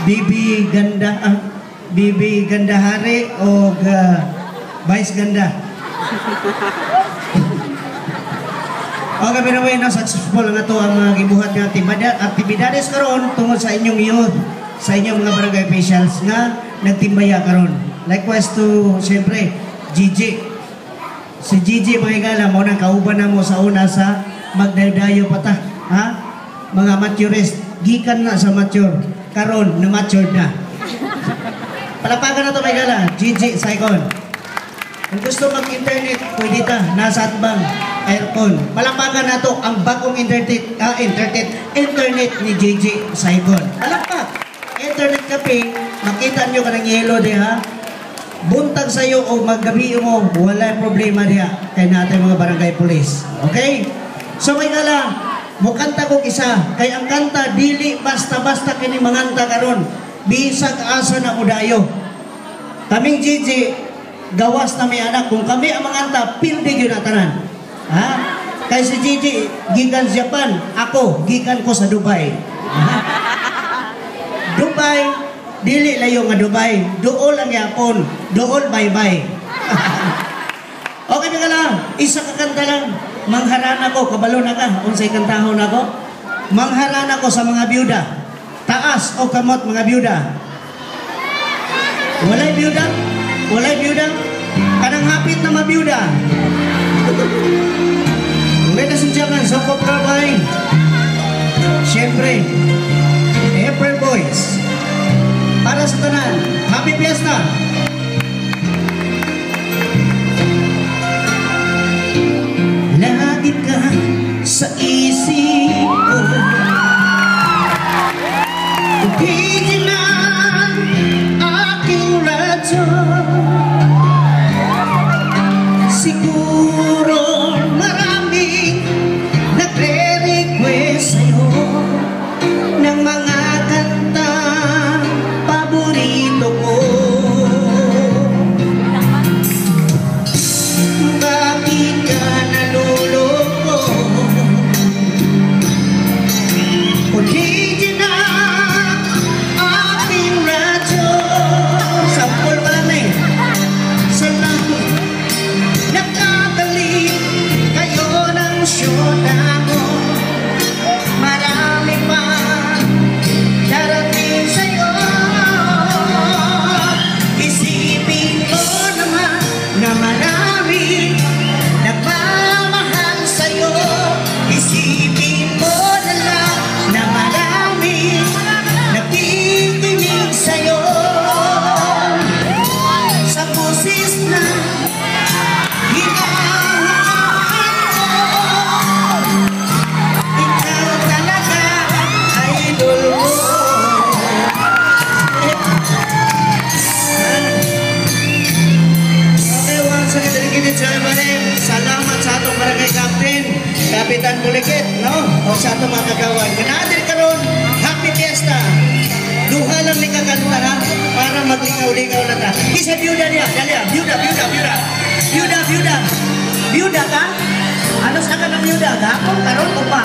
Bibi Ganda, Bibi Gandahari o Vice Ganda. Okay, pero no, successful nga to ang mga gibuhat ng aktibidades karon tungod sa inyong youth, sa inyong mga barangay officials nga nagtimbaya karon. Likewise to, siyempre, Gigi. Si Gigi, mga igala, mo nang kauban na mo sa una sa magdaydayo pata. Ha? Mga maturist, gikan na sa mature. Karon, na-matured na. Palapagan na to, mga igala. Gigi, Saigon. Kung gusto mag-internet, pwede ta. Nasa atbang aircon. Palapagan na to ang bagong internet ni Gigi, Saigon. Palapak! Internet cafe, makita nyo ka ng yelo diha. Buntag sa'yo o maggabi mo, wala problema diha. Kaya natin mga barangay police. Okay? So may nga mukanta ko isa. Kaya ang kanta, dili basta-basta kini manganta karon. Bisag asa na udayo. Kaming Gigi, gawas na may anak. Kung kami ang manganta, pildi yun na tanan. Ha? Kaya si Gigi, gikan sa Japan. Ako, gikan ko sa Dubai. Dubai, dili layo nga Dubai. Dool ang yapon. Dool bye-bye. Okay na ka lang. Isa ka kanta lang. Mangharana ko. Kabalo na ka. Unsay kantahon ako. Mangharana ko sa mga byuda. Taas o kamot mga byuda. Walay byuda? Walay byuda? Kanang hapit na mabyuda. Ladies and gentlemen, Soko Prabay. Siyempre, April Boys. Para sa tanan, Happy Fiesta! Lagi ka sa isip ko. Hindi na aking radyo. Siguro maraming nagre-request sa'yo ng mga kanta paborito ko. Bakit ka naluloko? Kung hindi na aking radyo. Sampol ba na sa langit nakagaling kayo ng syota mo. Marami pa darating sa'yo. Isipin mo naman na marami nagmamahal sa'yo. Isipin mo na lang na marami nakikinig sa'yo. Sa pusis na hinahangaan mo, ikaw talaga ang idol mo. Okay, once again, dedicated sa everyone. Salamat sa atong barangay captain, Kapitan Bulikit, no? O sa atong mga kagawan. Kanadir karon, Happy Fiesta. Duha lang ni kakanta ha, para maglikaw-likaw na ta. Isa byuda niya, dalia, byuda. Byuda ka? Ano sa ka ng byuda? Gapon, karon ko pa.